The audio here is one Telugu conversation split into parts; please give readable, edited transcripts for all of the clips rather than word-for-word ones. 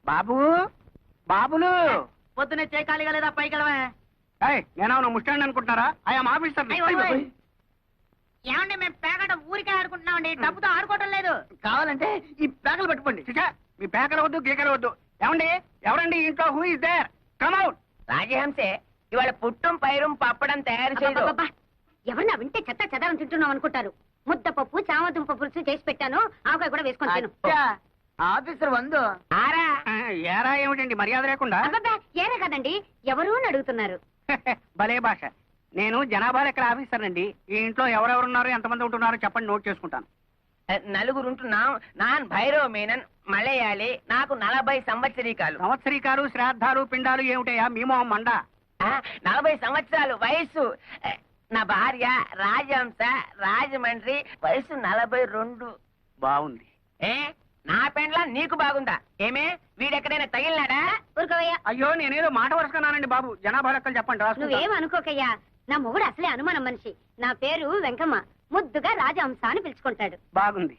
బాబు బాబులు పొద్దునే చేయకాలిగా లేదా పైకి వెళ్ళవే. నేనవును ముస్టాండ్ అనుకుంటున్నారా? I'm officer. ఏమండి మేము పేకట ఊరికే ఆడుకుంటున్నామండి, డబ్బుతో ఆడుకోవటం లేదు. కావాలంటే ఈ పేకలు పట్టుకోండి. మీ పేకలు వద్దు గీకలు వద్దు. ఏమండి ఎవరండి ఇంట్లో? Who is there? Come out. రాజహంసే ఇవాళ పుట్టం పైరం పప్పడం తయారు చేయదు. ఎవరన్నా వింటే చెత్త చెదారం తింటున్నాం అనుకుంటారు. ముద్దపప్పు చామదుంప పులుసు చేసి పెట్టాను, ఆవకాయ కూడా వేసుకొని తిను. ఆఫీసర్ వందు ఆరా ఏరా ఏమిటండి మర్యాద లేకుండా? అబ్బబ్బా, ఏరే కదండి, ఎవరు అని అడుగుతున్నారు. భలే భాష. నేను జనాభా లెక్కల ఆఫీసర్ అండి. ఈ ఇంట్లో ఎవరెవరున్నారు, ఎంతమంది ఉంటున్నారో చెప్పండి, నోట్ చేసుకుంటాను. నలుగురు ఉంటున్నాం. నాన్ భైరవ్ మీనన్, మలయాళి. నాకు 40 సంవత్సరీకాలు. సంవత్సరీకాలు శ్రాద్ధాలు పిండాలు ఏమిటయా మీ మొహం మండ? 40 సంవత్సరాలు వయసు. నా భార్య రాజహంస, రాజమండ్రి, వయసు 42. బాగుంది. నా పెండ్లా నీకు బాగుందా? ఏమే వీడెక్కడైనా తగిలినాడా? ఊరుకోవయ్యా. అయ్యో నేనేదో మాట వరుసకున్నానండి బాబు. జనాభా లెక్కలు చెప్పండి, రాసుకుంటా. నువ్వేం అనుకోకయ్యా, నా మొగుడు అసలే అనుమానం మనిషి. నా పేరు వెంకమ్మ, ముద్దుగా రాజహంస అని పిలుచుకుంటాడు. బాగుంది.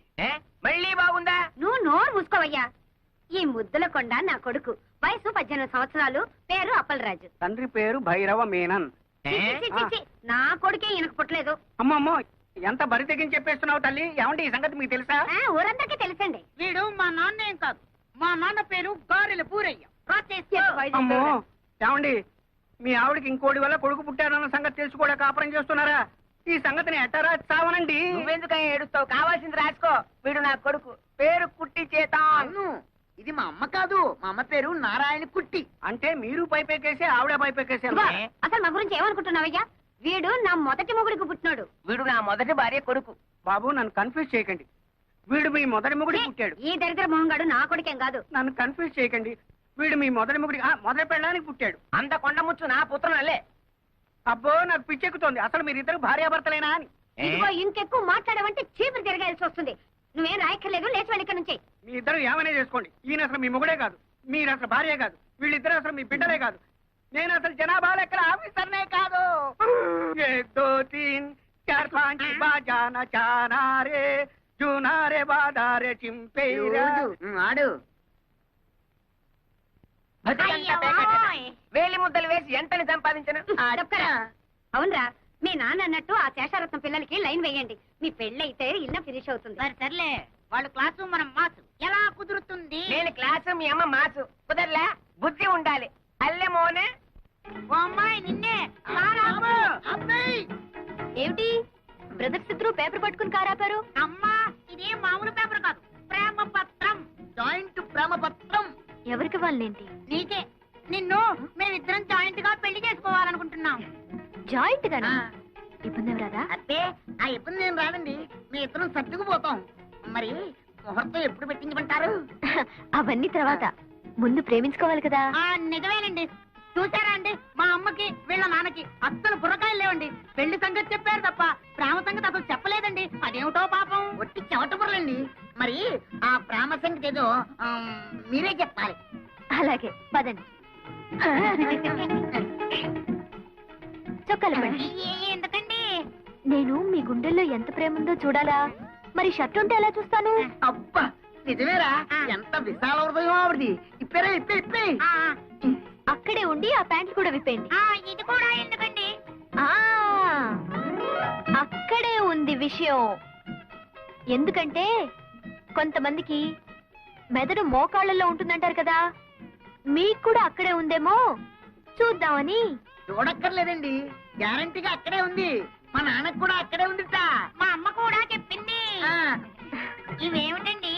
మళ్ళీ బాగుందా? నువ్వు నోరు మూసుకోవయ్యా. ఈ ముద్దుల కొండ నా కొడుకు, వయసు 18 సంవత్సరాలు, పేరు అప్పలరాజు. తండ్రి పేరు భైరవ మీనన్. చి, చి, చి, చి. నా కొడుకే ఈయనకు పుట్టలేదు. అమ్మమ్మో ఎంత బరి తెగించి చెప్పేస్తున్నావు తల్లి. ఏమండి ఈ సంగతి మీకు తెలుసా? ఊరందరికీ తెలుసండి. వీడు మా నాన్న ఏం కాదు, మా నాన్న పేరు గారెల పూరయ్య. అమ్మో ఏమండి మీ ఆవిడకి ఇంకోటి వల్ల కొడుకు పుట్టారన్న సంగతి తెలుసు కూడా కాపురం చేస్తున్నారా? ఈ సంగతిని ఎట్టరా చావనండి. నువ్వెందుకని ఏడుస్తావు? కావాల్సింది రాసుకో. వీడు నా కొడుకు, పేరు కుట్టి చేతాను. ఇది మా అమ్మ కాదు, మా అమ్మ పేరు నారాయణ కుట్టి. అంటే మీరు పైపెక్కేసి ఆవిడ పైపెక్కేసారు. అసలు మా గురించి ఏమనుకుంటున్నావయ్యా? వీడు నా మొదటి మొగుడికి పుట్టినాడు. వీడు నా మొదటి భార్య కొడుకు. బాబు నన్ను కన్ఫ్యూజ్ చేయకండి. వీడు మీ మొదటి మొగుడికి పుట్టాడు. ఈ దరిద్ర మొహంగాడు నా కొడుకేం కాదు. నన్ను కన్ఫ్యూజ్ చేయకండి. వీడు మీ మొదటి మొగుడి మొదటి పెళ్ళడానికి పుట్టాడు. అంత కొండముచ్చు నా పుత్రులే. అబ్బో నాకు పిచ్చెక్కుతోంది. అసలు మీరిద్దరు భార్యాభర్తలేనా అని. ఇదిగో ఇంకెక్కువ మాట్లాడమంటే చీపురు తిరగాల్సి వస్తుంది. నువ్వేం రాయక్కర్లేదు, లేచి వెళ్ళి ఇక్కడ నుంచి. మీ ఇద్దరు ఏమైనా చేసుకోండి. ఈయన అసలు మీ మొగుడే కాదు, మీరు అసలు భార్య కాదు, వీళ్ళిద్దరు అసలు మీ బిడ్డలే కాదు. నేను అసలు జనాభా లెక్కల ఆఫీసర్నే కాదు. 1 2 3 4 5 బాజానా చానారే జూనారే బాదారే చింపేరా ఆడు. వేలి ముద్దలు వేసి ఎంతని సంపాదించను? అవునరా, మీ నాన్న అన్నట్టు ఆ శేషారత్నం పిల్లలకి లైన్ వేయండి. మీ పెళ్ళైతే ఇల్లు ఫినిష్ అవుతుంది. సర్లే, వాళ్ళు క్లాసు మనం మాసు. ఎలా కుదురుతుంది? నేను క్లాసు, మీ అమ్మ మాసు. కుదరలే, బుద్ధి ఉండాలి. అల్లె మోనే ఓ అమ్మాయి నిన్నే. ఏమిటి బ్రదర్స్ ఇద్దరు పేపర్ పట్టుకుని కారాపారు? అమ్మా ఇదే మామూలు పేపర్ కాదు, ప్రేమ పత్రం. జాయింట్ ప్రేమ పత్రం. ఎవరికి వాళ్ళేంటి? నీకే. నిన్ను మేమిద్దరం జాయింట్ గా పెళ్లి చేసుకోవాలనుకుంటున్నాం. జాయింట్ గానా? ఇబ్బంది ఏం రాదా? అబ్బే ఆ ఇబ్బంది ఏం రాదండి, మీ ఇద్దరం సర్దుకుపోతాం. మరి ముహూర్తం ఎప్పుడు పెట్టించమంటారు? అవన్నీ తర్వాత, ముందు ప్రేమించుకోవాలి కదా. నిజమేనండి. చూసారా అండి, మా అమ్మకి వీళ్ళ నాన్నకి అస్సలు బుర్రకాయలు లేవండి. పెళ్లి సంగతి చెప్పారు తప్ప ప్రేమ సంగతి అసలు చెప్పలేదండి. అదేమిటో పాపం, ఒట్టి చెవట బుర్రలండి. మరి ఆ ప్రేమ సంగతి ఏదో మీరే చెప్పాలి. అలాగే పదండి. చొక్కాలు ఎందుకండి? నేను మీ గుండెల్లో ఎంత ప్రేమ ఉందో చూడాలా? మరి షర్ట్ ఉంటే ఎలా చూస్తాను? అబ్బా నిజమేరా, ఎంత విశాల హృదయం ఆవిడది. ఇప్పేరా ఇప్పే. అక్కడే ఉండి ఆ ప్యాంట్లు కూడా విప్పేయండి. ఇది కూడా ఎందుకండి? అక్కడే ఉంది విషయం. ఎందుకంటే కొంతమందికి మెదడు మోకాళ్ళలో ఉంటుందంటారు కదా, మీకు కూడా అక్కడే ఉందేమో చూద్దామని. చూడక్కర్లేదండి, గ్యారంటీగా అక్కడే ఉంది. మా నాన్నకు కూడా అక్కడే ఉందిట. మా అమ్మ కూడా చెప్పింది. ఇవేమిటండి?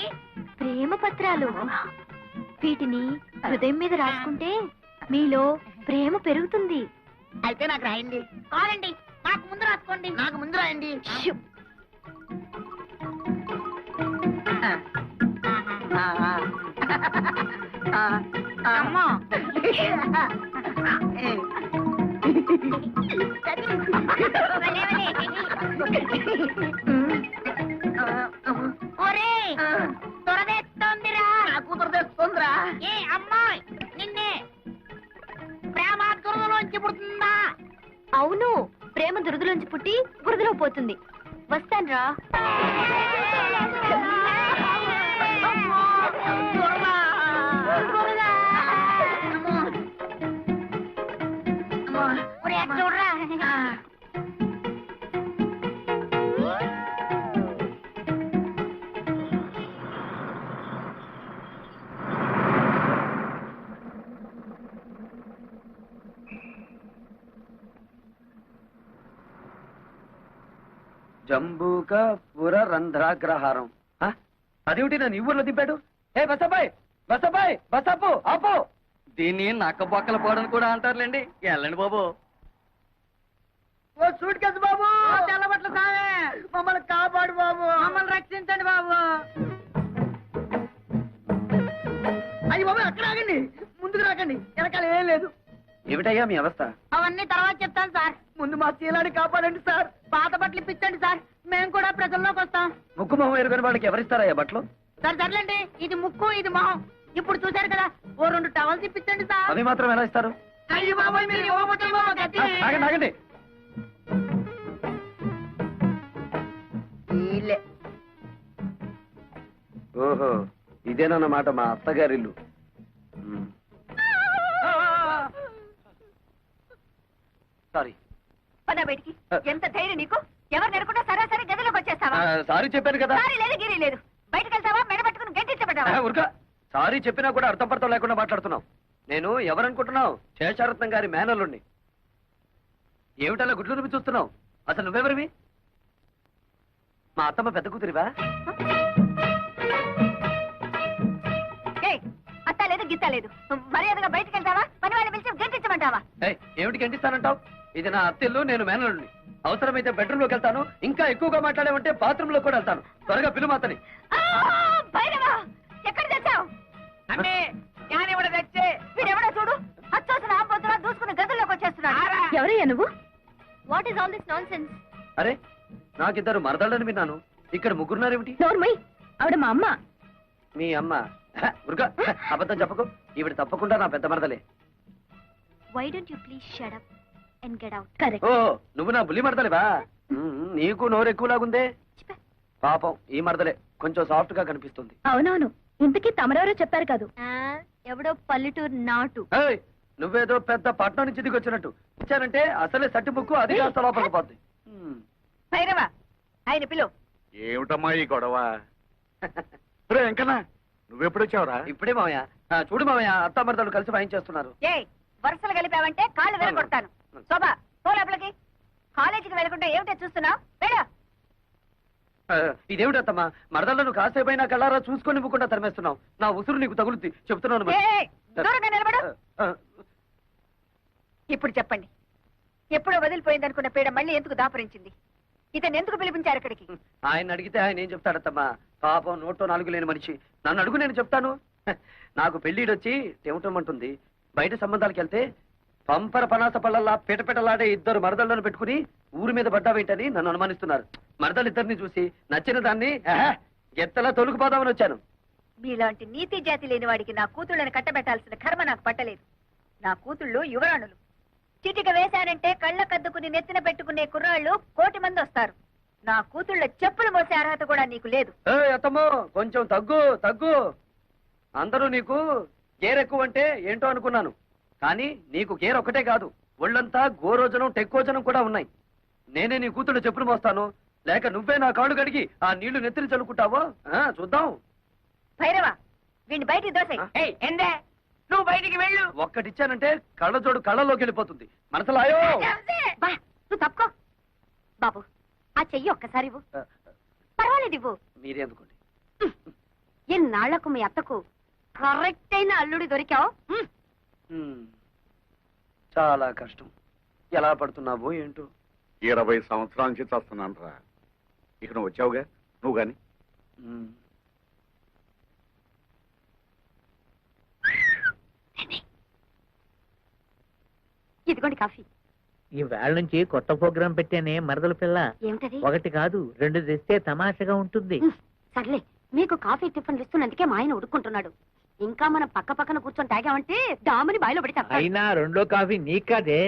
ప్రేమ పత్రాలు. వీటిని హృదయం మీద రాసుకుంటే మీలో ప్రేమ పెరుగుతుంది. అయితే నాకు రాయండి. కాదండి, నాకు ముందు రాసుకోండి. నాకు ముందు రాయండి. అమ్మా ఒరే త్వరదేస్తోందిరా. నాకు త్వరదేస్తోందిరా. ఏ అమ్మాయి నిన్నే ప్రేమ దురదలోంచి పుడుతుందా? అవును, ప్రేమ దురదలోంచి పుట్టి బురదలో పోతుంది. వస్తాన్రా. జంబూక పురరంధ్రాగ్రహారం. అదేమిటి నన్ను ఈ ఊర్లో దింపాడు? ఏ బసబాయ్ బసబాయ్ బసపు ఆపు. దీన్ని నక్క బొక్కల పోవడం కూడా అంటారులేండి. వెళ్ళండి బాబు. ఓ సూట్ కేసు బాబు, తెల్లబట్ల సామే, మమ్మల్ని కాపాడు బాబు, మమ్మల్ని రక్షించండి బాబు. అయ్యి బాబు అక్కడ ఆగండి, ముందుకు రాకండి, వెనకాల ఏం లేదు. ఏమిటయ్యా మీ అవస్థ? అవన్నీ తర్వాత చెప్తాను సార్. ముందు మా చీలాన్ని కాపాడండి సార్. పాత బట్టలు ఇప్పించండి సార్, మేము కూడా ప్రజల్లోకి వస్తాం. ముక్కు మొహం ఎరుగని వాళ్ళకి ఎవరిస్తారయ్యా బట్టలు? సరే సర్లేండి, ఇది ముక్కు ఇది మొహం. ఇప్పుడు చూశారు కదా, ఓ 2 టవల్స్ ఇప్పించండి సార్. అవి మాత్రం ఎలా ఇస్తారు? అయ్యి బాబాయ్ మీరు ఇవ్వకపోతే బాబు గతి. ఆగండి ఆగండి. వీళ్ళే. ఓహో ఇదేనన్నమాట మా అత్తగారిల్లు. సారీ పద బయటికి. ఎంత ధైర్యం నీకు? ఎవరు నెరకుండా సరాసరి గదిలోకి వచ్చేస్తావా? సారీ చెప్పాను కదా. సారీ లేదు గిరి లేదు. బయటకు వెళ్తావా? మెడ పట్టుకుని గంటించబడ్డావా? ఉరక సారీ చెప్పినా కూడా అర్థం పడతాం లేకుండా మాట్లాడుతున్నావు. నేను ఎవరనుకుంటున్నావు? శేషారత్నం గారి మేనల్లుణ్ణి. ఏమిటలా గుడ్లు నువ్వు చూస్తున్నావు? అసలు నువ్వెవరివి? మా అత్తమ్మ పెద్ద కూతురివా? అత్త లేదు గిత్త లేదు. మర్యాదగా బయటకు వెళ్తావా? పని వాళ్ళని పిలిచి గంటించమంటావా? ఏమిటి గంటిస్తానంటావు? ఇది నా అత్తిల్లు, నేను మేనల్లుణ్ణి. అవసరమైతే బెడ్రూమ్ లోకి వెళ్తాను. ఇంకా ఎక్కువగా మాట్లాడేమంటే బాత్రూమ్ లో కూడా వెళ్తాను. త్వరగా పిలువు అతని. భైరవా, ఎక్కడ తెచ్చావు? అమ్మే జ్ఞానివడ తెచ్చే. వీడెవడో చూడు, అచ్చోసిన ఆంబోతులా దూసుకుని గదుల్లోకి వచ్చేస్తున్నాడు. ఎవరయ్యా నువ్వు? What is all this non sense? అరే నాకిద్దరు మరదళ్ళని విన్నాను. ఇక్కడ ముగ్గురున్నారేమిటి? నోర్మై, ఆవిడ మా అమ్మ. మీ అమ్మ? ఉరుక అబద్ధం చెప్పకు. ఈవిడ తప్పకుండా నా పెద్ద మరదలే. Why don't you please shut up and get out? Correct. ఓ నువ్వు నా బుల్లి మరదలేవా? నీకు నోరు ఎక్కువలాగుందే. పాపం ఈ మరదలే కొంచెం సాఫ్ట్ గా కనిపిస్తుంది. అవునవును. ఇంతకీ తమరెవరో చెప్పారు కాదు. ఎవడో పల్లెటూరు నాటు. ఏయ్, నువ్వేదో పెద్ద పట్నం నుంచి దిగి వచ్చినట్టు ఇచ్చానంటే అసలే సట్టి ముక్కు అది కాస్త లోపలికి పోద్ది. భైరవా, ఆయన పిలువు. ఏమిటమ్మా ఈ గొడవ? రే వెంకన్న, నువ్వెప్పుడొచ్చావురా? ఇప్పుడే మావయ్య. చూడు మావయ్య, అత్త మరదలు కలిసి వాయించేస్తున్నారు. ఏ వరుసలు కలిపావంటే కాళ్ళు విరగొడతాను. శోభా, పో లోపలికి. కాలేజీకి వెళ్ళకుండా ఏమిటో చూస్తున్నావు? వెళ్ళు. ఇదేమిటత్తమ్మా, మరదలను కాసేపైనా కళ్ళారా చూసుకొని ఇవ్వకుండా తరిమేస్తున్నావు. నా ఉసురు నీకు తగులుద్ది చెప్తున్నాను మరి. ఏయ్, దూరంగా నిలబడు. ఇప్పుడు చెప్పండి, ఎప్పుడో వదిలిపోయిందనుకున్న పీడ మళ్ళీ ఎందుకు దాపరించింది? ఇతను ఎందుకు పిలిపించారు ఇక్కడికి? ఆయన అడిగితే ఆయన ఏం చెప్తాడత్తమ్మా? పాపం నోట్లో 4 లేని మనిషి. నన్ను అడుగు, నేను చెప్తాను. నాకు పెళ్లిడొచ్చి తెమటమంటుంది. బయట సంబంధాలకు వెళ్తే పంపర పనాస పళ్ళల్లా పిటపిటలాడే 2 మరదళ్ళను పెట్టుకుని ఊరి మీద పడ్డావేంటని నన్ను అనుమానిస్తున్నారు. మరదలిద్దరిని చూసి నచ్చిన దాన్ని గెత్తలా తొలుకుపోదామని వచ్చాను. మీలాంటి నీతి జాతి లేని వాడికి నా కూతుళ్ళని కట్టబెట్టాల్సిన కర్మ నాకు పట్టలేదు. నా కూతుళ్ళు యువరాణులు. చిటిక వేశారంటే కళ్ళ కద్దుకుని నెత్తిన పెట్టుకునే కుర్రాళ్ళు 1,000,000 మంది వస్తారు. నా కూతుళ్ళ చెప్పులు మోసే అర్హత కూడా నీకు లేదు. అత్తమ్మో కొంచెం తగ్గు తగ్గు. అందరూ నీకు గేర్ ఎక్కువ అంటే ఏంటో అనుకున్నాను. కానీ నీకు గేర్ ఒకటే కాదు, ఒళ్ళంతా గోరోజనం టెక్కోజనం కూడా ఉన్నాయి. నేనే నీ కూతుళ్ళు చెప్పులు మోస్తాను, లేక నువ్వే నా కాళ్ళు కడిగి ఆ నీళ్లు నెత్తిని చల్లుకుంటావో చూద్దాం. భైరవా, వీడిని బయటికి దోసేయ్. ఏయ్ ఎందే, నువ్వు బయటికి వెళ్ళు. ఒక్కటిచ్చానంటే కళ్ళజోడు కళ్ళలోకి వెళ్ళిపోతుంది. మనసులాయో బా, నువ్వు తప్పుకో. బాబు, ఆ చెయ్యి ఒక్కసారి ఇవ్వు. పర్వాలేదు ఇవ్వు. మీరే అందుకోండి. ఎన్నాళ్లకు మీ అత్తకు కరెక్ట్ అయిన అల్లుడి దొరికావు. చాలా కష్టం. ఎలా పడుతున్నావో ఏంటో. 20 సంవత్సరాల నుంచి చేస్తున్నాను రా. ఇక నువ్వు వచ్చావుగా, నువ్వు గాని. ఇదిగోండి కాఫీ. ఈ వేళ నుంచి కొత్త ప్రోగ్రాం పెట్టానే మరదల పిల్ల. ఏమిటది? 1 కాదు 2 తెస్తే తమాషగా ఉంటుంది. సర్లే, మీకు కాఫీ టిఫిన్లు ఇస్తున్నందుకే మా ఆయన ఉడుకుంటున్నాడు. ఇంకా మనం పక్క పక్కన కూర్చొని తాగామంటే డాముని బాయిలో పడి తప్ప. అయినా 2వ కాఫీ నీకు కాదే,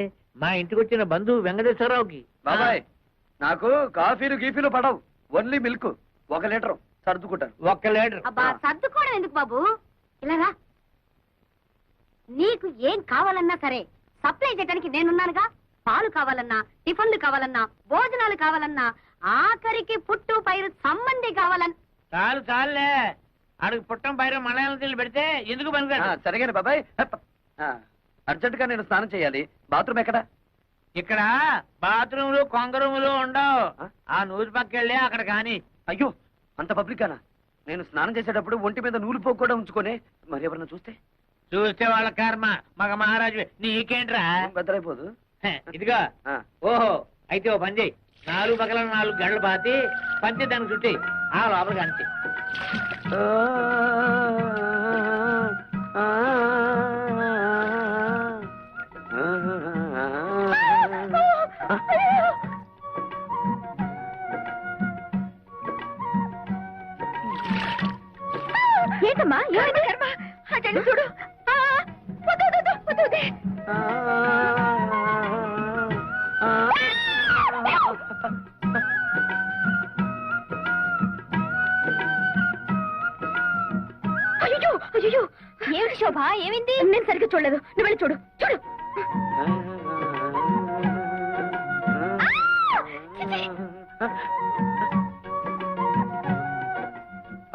మా ఇంటికి వచ్చిన బంధువు వెంకటేశ్వరరావుకి. బాబాయ్, నాకు కాఫీలు గీఫీలు పడవు. Only milk. 1 లీటర్ సర్దుకుంటాను. 1 లీటర్. అబ్బా, సర్దుకోవడం ఎందుకు బాబు? ఇలాగా నీకు ఏం కావాలన్నా సరే సప్లై చేయడానికి నేనున్నానుగా. పాలు కావాలన్నా, టిఫిన్లు కావాలన్నా, భోజనాలు కావాలన్నా, ఆఖరికి పుట్టు పైరు సంబంధి కావాలన్నా. చాలు చాలులే, అడుగు పుట్టం పైన మలయాళం నీళ్ళు పెడితే ఎందుకు పనికిరాదు. సరిగానే బాబాయ్. అర్జెంట్ గా నేను స్నానం చేయాలి. బాత్రూమ్ ఎక్కడ? ఇక్కడ బాత్రూములు కొంగరూములు ఉండవు. ఆ? ఆ నూరు పక్కెళ్ళి అక్కడ కాని. అయ్యో అంత పబ్లికానా? నేను స్నానం చేసేటప్పుడు ఒంటి మీద నూలు పోగు కూడా ఉంచుకొని మరి ఎవరన్నా చూస్తే చూస్తే వాళ్ళ కర్మ. మగ మహారాజు నీకేంట్రా? బద్దలైపోదు. ఇదిగా ఆ. ఓహో అయితే ఓ పని చెయ్యి. 4 పక్కల 4 గంటలు పాతి పంచి దానికి చుట్టి ఆ లోపలికి అంతే. ఏంటమ్మా అటెండి చూడు. అయ్యో అయ్యో ఏమిటి శోభ, ఏమైంది? నేను సరిగ్గా చూడలేదు, నువ్వు వెళ్ళి చూడు చూడు.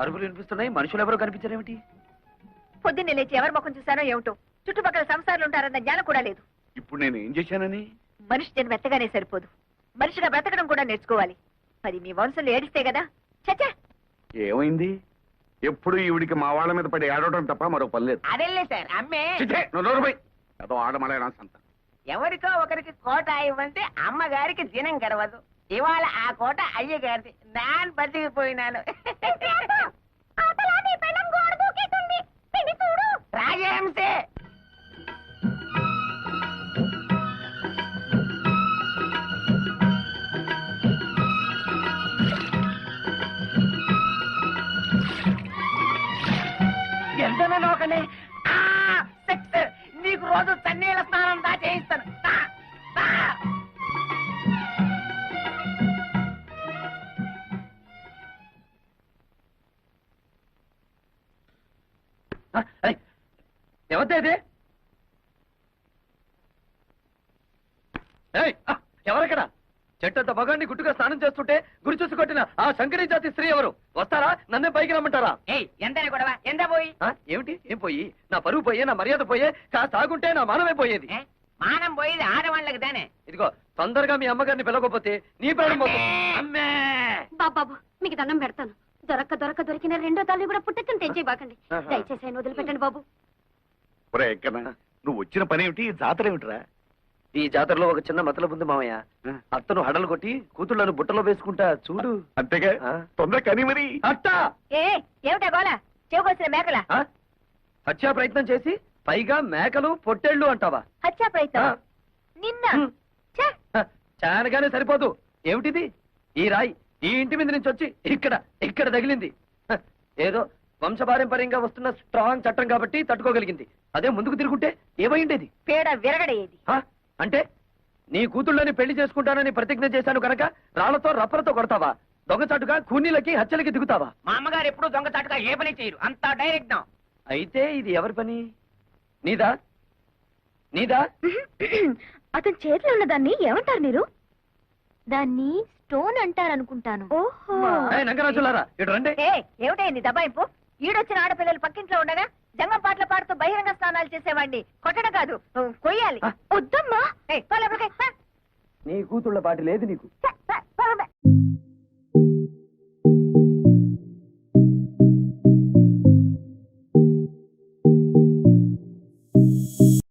అరుపులు వినిపిస్తున్నాయి, మనుషులు ఎవరో కనిపించారేమిటి? పొద్దున్నే లేచి ఎవరి ముఖం చూసానో ఏమిటో. చుట్టుపక్కల సంసారాలు ఉంటారన్న జ్ఞానం కూడా లేదు. ఇప్పుడు నేను ఏం చేశానని? మనిషి జన్మ ఎత్తగానే సరిపోదు, మనిషిగా బ్రతకడం కూడా నేర్చుకోవాలి. మరి మీ వంశంలో ఏడిస్తే కదా. చచ్చా ఏమైంది? ఎప్పుడు ఈవిడికి మా వాళ్ళ మీద పడి ఏడవడం తప్ప మరో పని లేదు. అదేలే సార్ అమ్మే. చిచ్చే, నువ్వు నోరు మూయ్. ఏదో ఆడమలే నా సంత. ఎవరికో ఒకరికి కోట ఇవ్వంటే అమ్మగారికి దినం గడవదు. ఇవాళ ఆ కోట అయ్యగారిది. నాన్ బతికిపోయినాను. రాజహంసే. ఎంతనో నోకనే. సెక్స్ నీకు రోజు చన్నీళ్ళ స్నానం దా చేయిస్తాను. దా, దా. ఎవరిది? ఎవరక్కడ? చెట్టంత మగాన్ని గుట్టుగా స్నానం చేస్తుంటే గురి చూసి కొట్టిన ఆ శంకరీ జాతి స్త్రీ ఎవరు? వస్తారా? నన్నే పైకి రమ్మంటారా? ఏయ్ ఎంతనే గొడవ? ఎంత పోయి? ఏమిటి? ఏం పోయి? నా పరువు పోయే, నా మర్యాద పోయే, కాస్త ఆగుంటే నా మానమే పోయేది. ఏ? మానం పోయేది ఆడవాళ్ళకి దానే. ఇదిగో తొందరగా మీ అమ్మగారిని పిలవకపోతే నీ ప్రాణం పోతుంది. అమ్మే! బాబు మీకు దండం పెడతాను. దొరికిన 2వ తల్లి కూడా పుట్టకని తెంచేయబాకండి. దయచేసి ఆయన వదిలిపెట్టండి బాబు. ఒరే ఎక్కడా, నువ్వు వచ్చిన పని ఏమిటి? జాతర ఏమిటిరా? ఈ జాతరలో ఒక చిన్న మతలబు ఉంది మామయ్య. అత్తను హడలు కొట్టి కూతుళ్ళను బుట్టలో వేసుకుంటా చూడు. అంతేగా, తొందర కని మరి. అట్టా ఏమిటా గోళ? చెవుకొచ్చిన మేకల హత్యా ప్రయత్నం చేసి పైగా మేకలు పొట్టేళ్లు అంటావా? హత్యా ప్రయత్నం నిన్న. ఛే! చానగానే సరిపోదు. ఏమిటిది? ఈ రాయి ఈ ఇంటి మీద నుంచి వచ్చి ఇక్కడ తగిలింది. ఏదో వంశపారంపర్యంగా వస్తున్న స్ట్రాంగ్ చట్టం కాబట్టి తట్టుకోగలిగింది. అదే ముందుకు తిరుగుంటే ఏమైండేది? పేడ విరగడేది. అంటే నీ కూతుళ్ళని పెళ్లి చేసుకుంటానని ప్రతిజ్ఞ చేశాను కనుక రాళ్లతో రప్పలతో కొడతావా? దొంగచాటుగా కూనీలకి హత్యలకి దిగుతావా? మా అమ్మగారు ఎప్పుడు దొంగచాటుగా ఏ పని చేయరు. అంతా డైరెక్ట్. అయితే ఇది ఎవరి పని? నీదా? అతని చేతిలో ఉన్న దాన్ని ఏమంటారు మీరు? దాన్ని స్టోన్ అంటారనుకుంటాను. ఓహో నంగరాజులారా ఇటు రండి. ఏమిటే నీ దబాయింపు? ఈడొచ్చిన ఆడపిల్లలు పక్కింట్లో ఉండగా జంగం పాటలు పాడుతూ బహిరంగ స్నానాలు చేసేవాడిని కొట్టడం కాదు, కొయ్యాలి. వద్దమ్మా. ఏయ్, పో లోపలికి, పో. నీ కూతుళ్ళ పాటి లేదు నీకు.